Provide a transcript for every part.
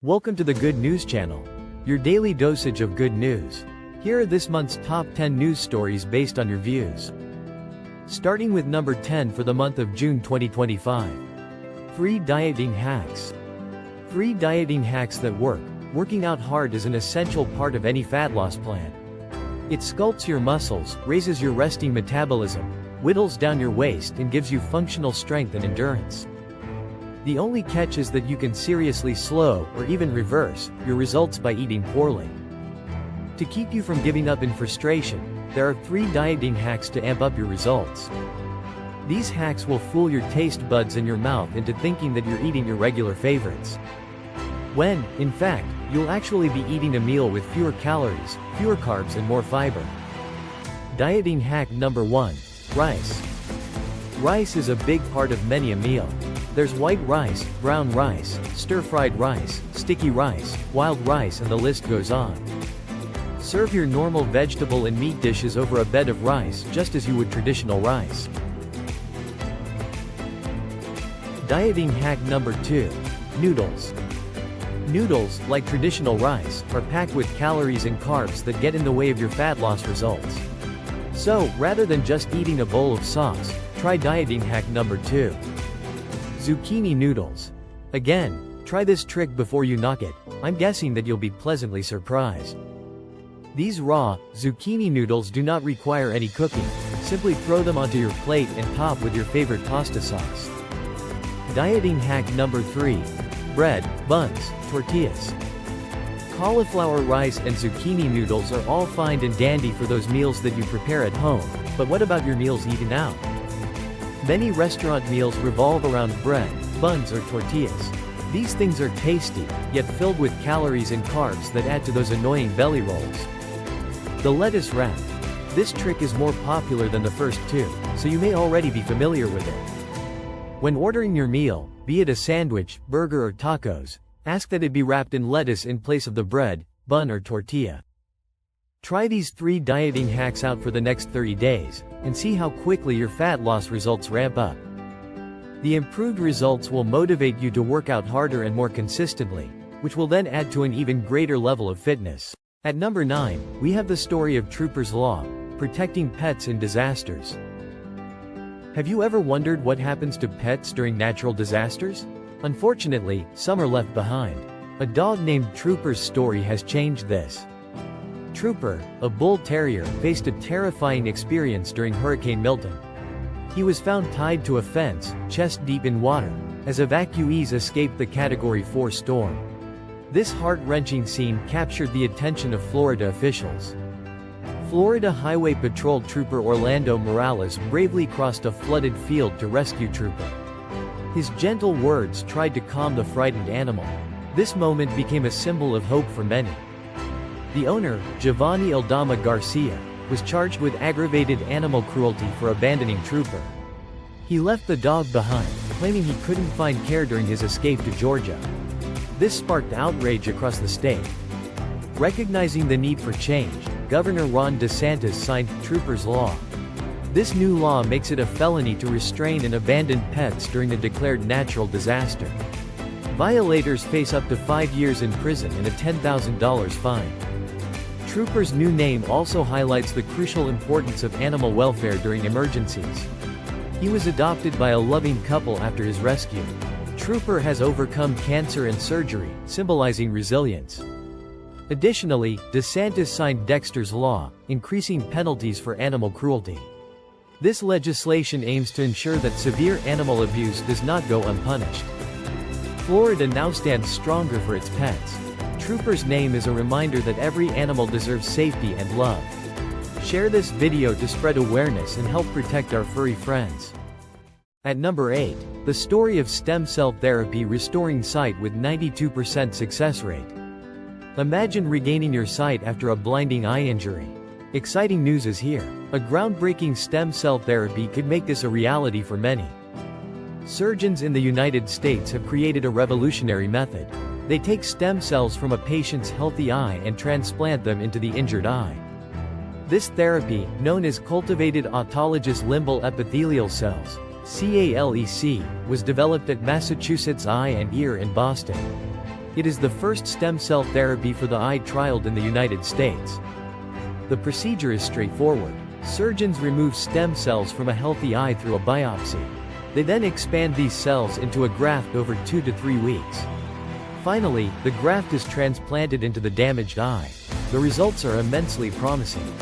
Welcome to the Good News Channel, your daily dosage of good news. Here are this month's top 10 news stories based on your views. Starting with number 10 for the month of June 2025. Free dieting hacks. Free dieting hacks that work. Working out hard is an essential part of any fat loss plan. It sculpts your muscles, raises your resting metabolism, whittles down your waist, and gives you functional strength and endurance. The only catch is that you can seriously slow, or even reverse, your results by eating poorly. To keep you from giving up in frustration, there are 3 dieting hacks to amp up your results. These hacks will fool your taste buds and your mouth into thinking that you're eating your regular favorites, when, in fact, you'll actually be eating a meal with fewer calories, fewer carbs, and more fiber. Dieting hack number 1. Rice. Rice is a big part of many a meal. There's white rice, brown rice, stir-fried rice, sticky rice, wild rice, and the list goes on. Serve your normal vegetable and meat dishes over a bed of rice just as you would traditional rice. Dieting hack number 2. Noodles. Noodles, like traditional rice, are packed with calories and carbs that get in the way of your fat loss results. So, rather than just eating a bowl of sauce, try dieting hack number 2. Zucchini noodles. Again, try this trick before you knock it. I'm guessing that you'll be pleasantly surprised. These raw, zucchini noodles do not require any cooking. Simply throw them onto your plate and top with your favorite pasta sauce. Dieting hack number 3. Bread, buns, tortillas. Cauliflower rice and zucchini noodles are all fine and dandy for those meals that you prepare at home, but what about your meals eaten out? Many restaurant meals revolve around bread, buns, or tortillas. These things are tasty, yet filled with calories and carbs that add to those annoying belly rolls. The lettuce wrap. This trick is more popular than the first 2, so you may already be familiar with it. When ordering your meal, be it a sandwich, burger, or tacos, ask that it be wrapped in lettuce in place of the bread, bun, or tortilla. Try these 3 dieting hacks out for the next 30 days, and see how quickly your fat loss results ramp up. The improved results will motivate you to work out harder and more consistently, which will then add to an even greater level of fitness. At number 9, we have the story of Trooper's Law, protecting pets in disasters. Have you ever wondered what happens to pets during natural disasters? Unfortunately, some are left behind. A dog named Trooper's story has changed this. Trooper, a bull terrier, faced a terrifying experience during Hurricane Milton. He was found tied to a fence, chest deep in water, as evacuees escaped the Category 4 storm. This heart-wrenching scene captured the attention of Florida officials. Florida Highway Patrol Trooper Orlando Morales bravely crossed a flooded field to rescue Trooper. His gentle words tried to calm the frightened animal. This moment became a symbol of hope for many. The owner, Giovanni Aldama Garcia, was charged with aggravated animal cruelty for abandoning Trooper. He left the dog behind, claiming he couldn't find care during his escape to Georgia. This sparked outrage across the state. Recognizing the need for change, Governor Ron DeSantis signed Trooper's Law. This new law makes it a felony to restrain and abandon pets during a declared natural disaster. Violators face up to 5 years in prison and a $10,000 fine. Trooper's new name also highlights the crucial importance of animal welfare during emergencies. He was adopted by a loving couple after his rescue. Trooper has overcome cancer and surgery, symbolizing resilience. Additionally, DeSantis signed Dexter's Law, increasing penalties for animal cruelty. This legislation aims to ensure that severe animal abuse does not go unpunished. Florida now stands stronger for its pets. Trooper's name is a reminder that every animal deserves safety and love. Share this video to spread awareness and help protect our furry friends. At number 8, the story of stem cell therapy restoring sight with 92% success rate. Imagine regaining your sight after a blinding eye injury. Exciting news is here. A groundbreaking stem cell therapy could make this a reality for many. Surgeons in the United States have created a revolutionary method. They take stem cells from a patient's healthy eye and transplant them into the injured eye. This therapy, known as cultivated autologous limbal epithelial cells, CALEC, was developed at Massachusetts Eye and Ear in Boston. It is the first stem cell therapy for the eye trialed in the United States. The procedure is straightforward. Surgeons remove stem cells from a healthy eye through a biopsy. They then expand these cells into a graft over 2 to 3 weeks. Finally, the graft is transplanted into the damaged eye. The results are immensely promising.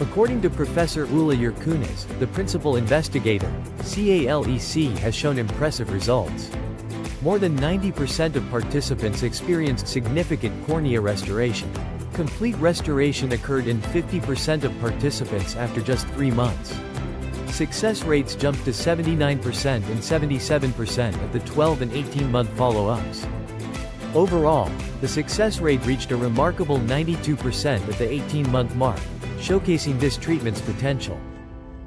According to Professor TwelveYear Twinz, the principal investigator, TwelveYearOld has shown impressive results. More than 90% of participants experienced significant cornea restoration. Complete restoration occurred in 50% of participants after just 3 months. Success rates jumped to 79% and 77% at the 12 and 18-month follow-ups. Overall, the success rate reached a remarkable 92% at the 18-month mark, showcasing this treatment's potential.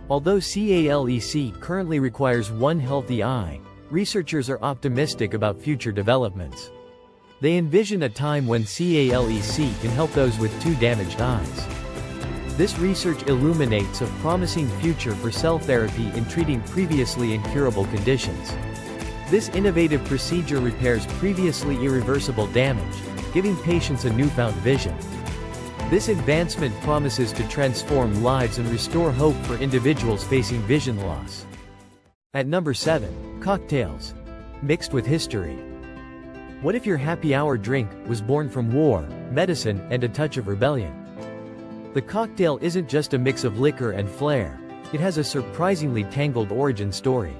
Although TwelveYearOld currently requires one healthy eye, researchers are optimistic about future developments. They envision a time when TwelveYearOld can help those with 2 damaged eyes. This research illuminates a promising future for cell therapy in treating previously incurable conditions. This innovative procedure repairs previously irreversible damage, giving patients a newfound vision. This advancement promises to transform lives and restore hope for individuals facing vision loss. At number 7, cocktails. Mixed with history. What if your happy hour drink was born from war, medicine, and a touch of rebellion? The cocktail isn't just a mix of liquor and flair. It has a surprisingly tangled origin story.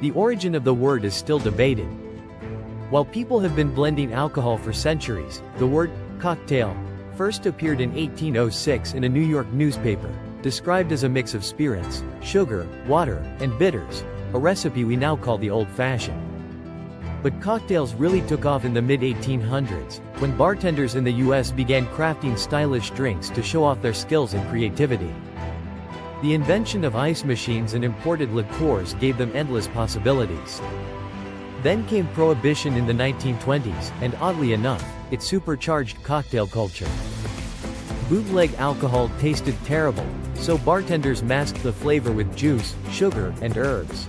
The origin of the word is still debated. While people have been blending alcohol for centuries, the word cocktail first appeared in 1806 in a New York newspaper, described as a mix of spirits, sugar, water, and bitters, a recipe we now call the old-fashioned. But cocktails really took off in the mid-1800s, when bartenders in the US began crafting stylish drinks to show off their skills and creativity. The invention of ice machines and imported liqueurs gave them endless possibilities. Then came Prohibition in the 1920s, and oddly enough, it supercharged cocktail culture. Bootleg alcohol tasted terrible, so bartenders masked the flavor with juice, sugar, and herbs.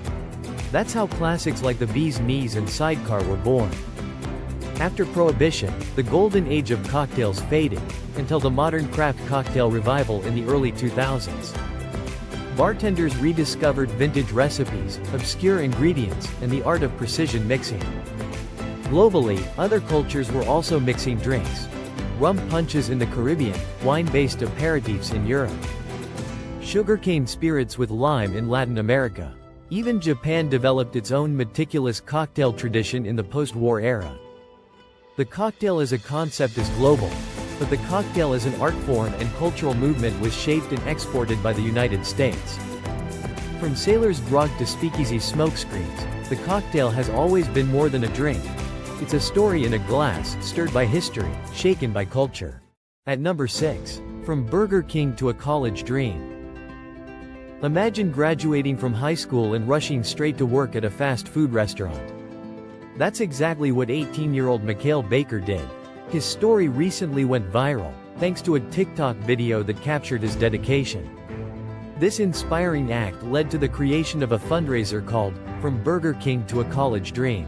That's how classics like the Bee's Knees and Sidecar were born. After Prohibition, the golden age of cocktails faded, until the modern craft cocktail revival in the early 2000s. Bartenders rediscovered vintage recipes, obscure ingredients, and the art of precision mixing. Globally, other cultures were also mixing drinks. Rum punches in the Caribbean, wine-based aperitifs in Europe. Sugarcane spirits with lime in Latin America. Even Japan developed its own meticulous cocktail tradition in the post-war era. The cocktail as a concept is global, but the cocktail as an art form and cultural movement was shaped and exported by the United States. From sailor's grog to speakeasy smokescreens, the cocktail has always been more than a drink. It's a story in a glass, stirred by history, shaken by culture. At number 6. From Burger King to a college dream. Imagine graduating from high school and rushing straight to work at a fast food restaurant. That's exactly what 18-year-old Mikhail Baker did. His story recently went viral, thanks to a TikTok video that captured his dedication. This inspiring act led to the creation of a fundraiser called, From Burger King to a College Dream.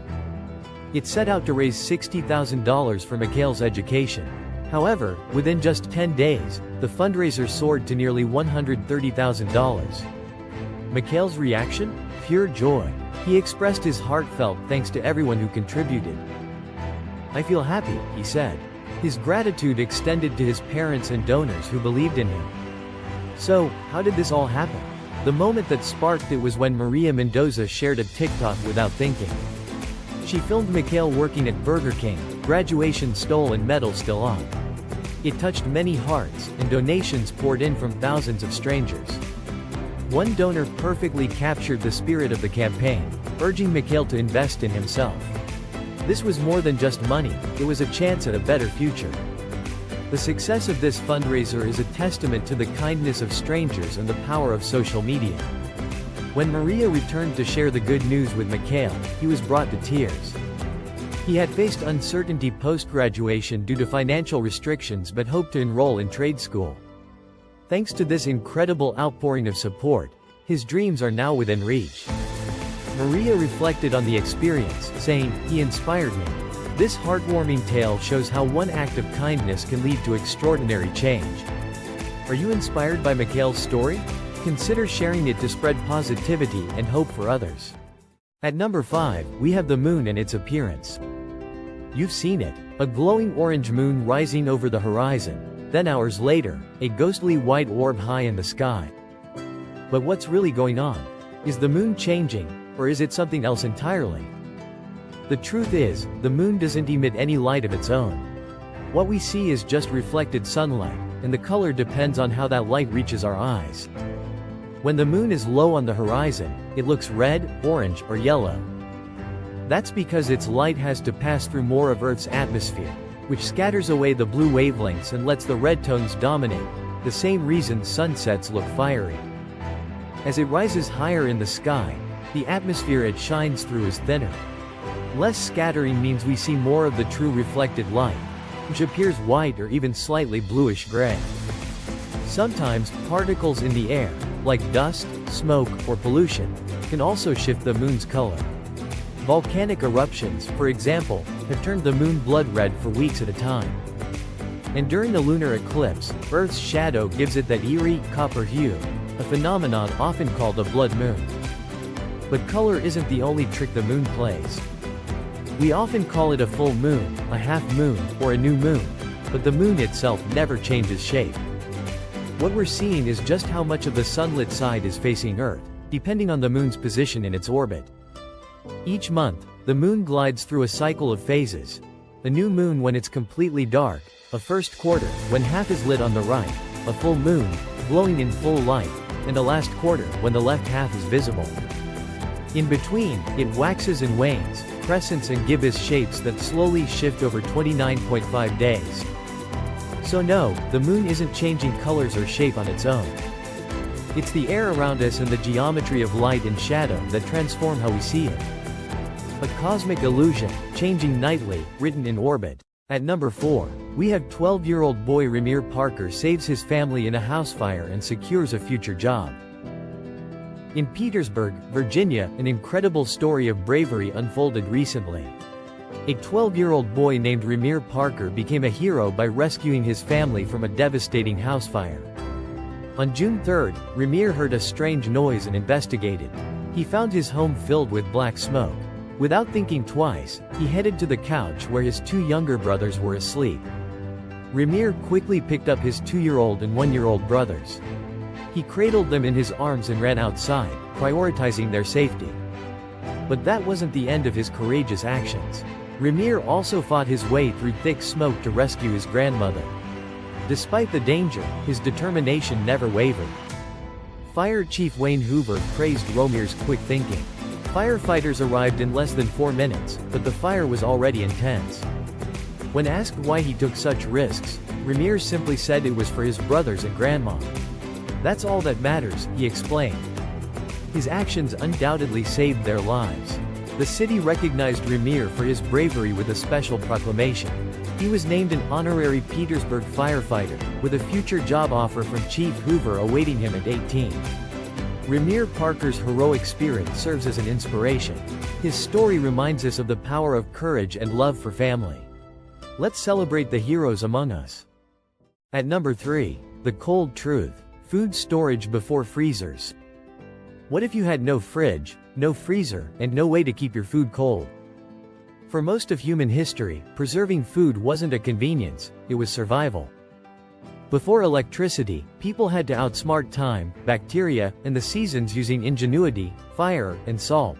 It set out to raise $60,000 for Mikhail's education. However, within just 10 days, the fundraiser soared to nearly $130,000. Mikhail's reaction? Pure joy. He expressed his heartfelt thanks to everyone who contributed. "I feel happy," he said. His gratitude extended to his parents and donors who believed in him. So, how did this all happen? The moment that sparked it was when Maria Mendoza shared a TikTok without thinking. She filmed Mikhail working at Burger King, graduation stole and medal still on. It touched many hearts, and donations poured in from thousands of strangers. One donor perfectly captured the spirit of the campaign, urging Mikhail to invest in himself. This was more than just money, it was a chance at a better future. The success of this fundraiser is a testament to the kindness of strangers and the power of social media. When Maria returned to share the good news with Mikhail, he was brought to tears. He had faced uncertainty post-graduation due to financial restrictions but hoped to enroll in trade school. Thanks to this incredible outpouring of support, his dreams are now within reach. Maria reflected on the experience, saying, "He inspired me. This heartwarming tale shows how one act of kindness can lead to extraordinary change. Are you inspired by Mikhail's story? Consider sharing it to spread positivity and hope for others. At number 5, we have the moon and its appearance. You've seen it, a glowing orange moon rising over the horizon, then hours later, a ghostly white orb high in the sky. But what's really going on? Is the moon changing, or is it something else entirely? The truth is, the moon doesn't emit any light of its own. What we see is just reflected sunlight, and the color depends on how that light reaches our eyes. When the moon is low on the horizon, it looks red, orange, or yellow. That's because its light has to pass through more of Earth's atmosphere, which scatters away the blue wavelengths and lets the red tones dominate, the same reason sunsets look fiery. As it rises higher in the sky, the atmosphere it shines through is thinner. Less scattering means we see more of the true reflected light, which appears white or even slightly bluish-gray. Sometimes, particles in the air, like dust, smoke, or pollution, can also shift the moon's color. Volcanic eruptions, for example, have turned the moon blood red for weeks at a time. And during a lunar eclipse, Earth's shadow gives it that eerie, copper hue, a phenomenon often called a blood moon. But color isn't the only trick the moon plays. We often call it a full moon, a half moon, or a new moon, but the moon itself never changes shape. What we're seeing is just how much of the sunlit side is facing Earth, depending on the moon's position in its orbit. Each month, the moon glides through a cycle of phases. A new moon when it's completely dark, a first quarter, when half is lit on the right, a full moon, glowing in full light, and a last quarter, when the left half is visible. In between, it waxes and wanes, crescents and gibbous shapes that slowly shift over 29.5 days. So no, the moon isn't changing colors or shape on its own. It's the air around us and the geometry of light and shadow that transform how we see it. A cosmic illusion, changing nightly, written in orbit. At number 4, we have 12-year-old boy Romir Parker saves his family in a house fire and secures a future job. In Petersburg, Virginia, an incredible story of bravery unfolded recently. A 12-year-old boy named Romir Parker became a hero by rescuing his family from a devastating house fire. On June 3, Romir heard a strange noise and investigated. He found his home filled with black smoke. Without thinking twice, he headed to the couch where his two younger brothers were asleep. Romir quickly picked up his 2-year-old and 1-year-old brothers. He cradled them in his arms and ran outside, prioritizing their safety. But that wasn't the end of his courageous actions. Romir also fought his way through thick smoke to rescue his grandmother. Despite the danger, his determination never wavered. Fire Chief Wayne Hoover praised Romir's quick thinking. Firefighters arrived in less than 4 minutes, but the fire was already intense. When asked why he took such risks, Romir simply said it was for his brothers and grandma. That's all that matters, he explained. His actions undoubtedly saved their lives. The city recognized Romir for his bravery with a special proclamation. He was named an honorary Petersburg firefighter, with a future job offer from Chief Hoover awaiting him at 18. Romir Parker's heroic spirit serves as an inspiration. His story reminds us of the power of courage and love for family. Let's celebrate the heroes among us. At number 3, the cold truth: food storage before freezers. What if you had no fridge, no freezer, and no way to keep your food cold? For most of human history, preserving food wasn't a convenience, it was survival. Before electricity, people had to outsmart time, bacteria, and the seasons using ingenuity, fire, and salt.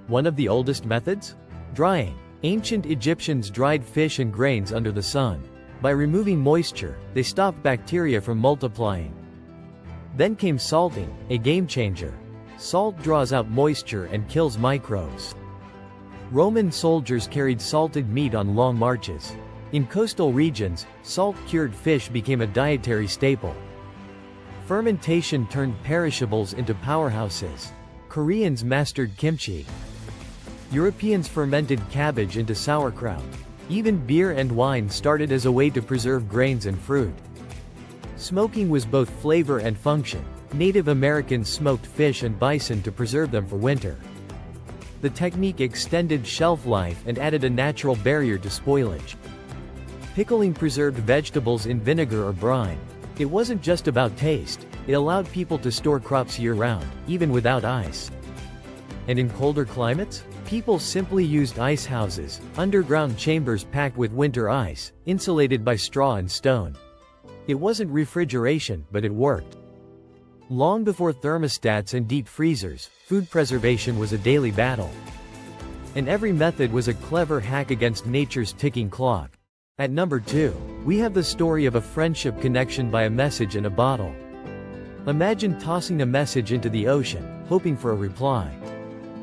One of the oldest methods? Drying. Ancient Egyptians dried fish and grains under the sun. By removing moisture, they stopped bacteria from multiplying. Then came salting, a game changer. Salt draws out moisture and kills microbes. Roman soldiers carried salted meat on long marches. In coastal regions, salt-cured fish became a dietary staple. Fermentation turned perishables into powerhouses. Koreans mastered kimchi. Europeans fermented cabbage into sauerkraut. Even beer and wine started as a way to preserve grains and fruit. Smoking was both flavor and function. Native Americans smoked fish and bison to preserve them for winter. The technique extended shelf life and added a natural barrier to spoilage. Pickling preserved vegetables in vinegar or brine. It wasn't just about taste, it allowed people to store crops year-round, even without ice. And in colder climates? People simply used ice houses, underground chambers packed with winter ice, insulated by straw and stone. It wasn't refrigeration, but it worked. Long before thermostats and deep freezers, food preservation was a daily battle. And every method was a clever hack against nature's ticking clock. At number 2, we have the story of a friendship connection by a message in a bottle. Imagine tossing a message into the ocean, hoping for a reply.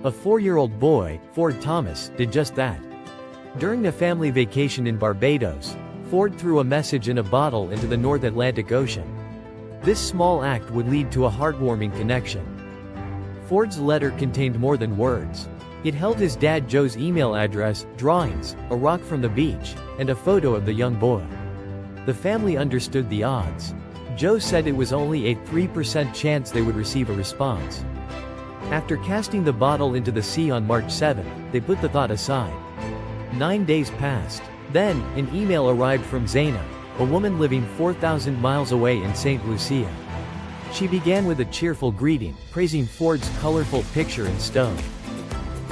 A 4-year-old boy, Ford Thomas, did just that. During a family vacation in Barbados, Ford threw a message in a bottle into the North Atlantic Ocean. This small act would lead to a heartwarming connection. Ford's letter contained more than words. It held his dad Joe's email address, drawings, a rock from the beach, and a photo of the young boy. The family understood the odds. Joe said it was only a 3% chance they would receive a response. After casting the bottle into the sea on March 7, they put the thought aside. 9 days passed. Then, an email arrived from Zaina, a woman living 4,000 miles away in St. Lucia. She began with a cheerful greeting, praising Ford's colorful picture in stone.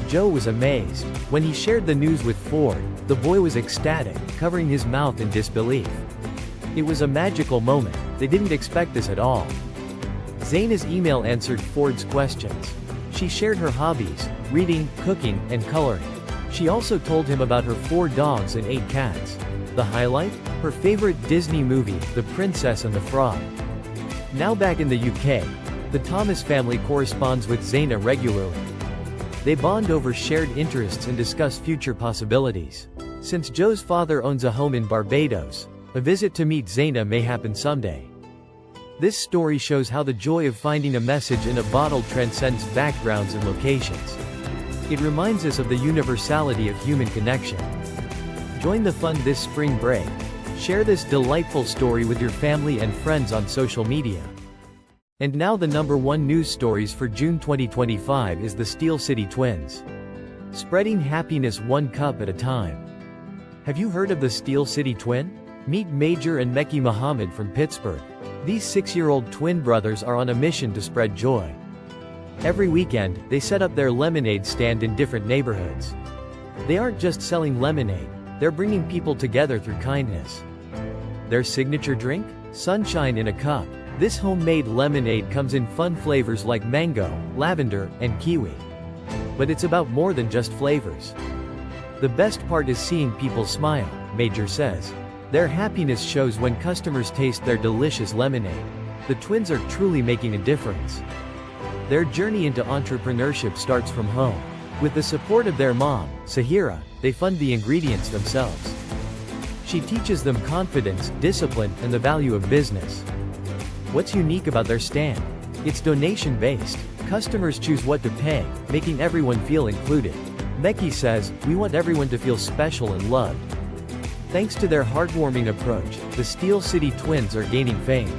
Joe was amazed. When he shared the news with Ford, the boy was ecstatic, covering his mouth in disbelief. It was a magical moment. They didn't expect this at all. Zaina's email answered Ford's questions. She shared her hobbies, reading, cooking, and coloring. She also told him about her 4 dogs and 8 cats. The highlight? Her favorite Disney movie, The Princess and the Frog. Now back in the UK, the Thomas family corresponds with Zaina regularly. They bond over shared interests and discuss future possibilities. Since Joe's father owns a home in Barbados, a visit to meet Zaina may happen someday. This story shows how the joy of finding a message in a bottle transcends backgrounds and locations. It reminds us of the universality of human connection. Join the fun this spring break. Share this delightful story with your family and friends on social media. And now the number 1 news stories for June 2025 is the Steel City Twins. Spreading happiness one cup at a time. Have you heard of the Steel City Twin? Meet Major and Mekhi Muhammad from Pittsburgh. These 6-year-old twin brothers are on a mission to spread joy. Every weekend, they set up their lemonade stand in different neighborhoods. They aren't just selling lemonade, they're bringing people together through kindness. Their signature drink? Sunshine in a cup. This homemade lemonade comes in fun flavors like mango, lavender, and kiwi. But it's about more than just flavors. The best part is seeing people smile, Major says. Their happiness shows when customers taste their delicious lemonade. The twins are truly making a difference. Their journey into entrepreneurship starts from home. With the support of their mom, Sahira, they fund the ingredients themselves. She teaches them confidence, discipline, and the value of business. What's unique about their stand? It's donation-based. Customers choose what to pay, making everyone feel included. Mekhi says, "We want everyone to feel special and loved." Thanks to their heartwarming approach, the Steel City Twins are gaining fame.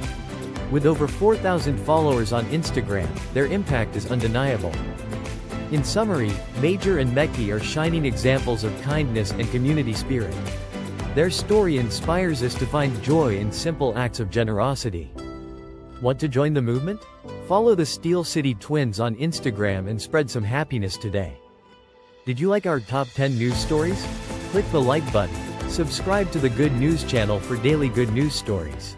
With over 4,000 followers on Instagram, their impact is undeniable. In summary, Major and Mekhi are shining examples of kindness and community spirit. Their story inspires us to find joy in simple acts of generosity. Want to join the movement? Follow the Steel City Twins on Instagram and spread some happiness today. Did you like our top 10 news stories? Click the like button. Subscribe to the Good News channel for daily good news stories.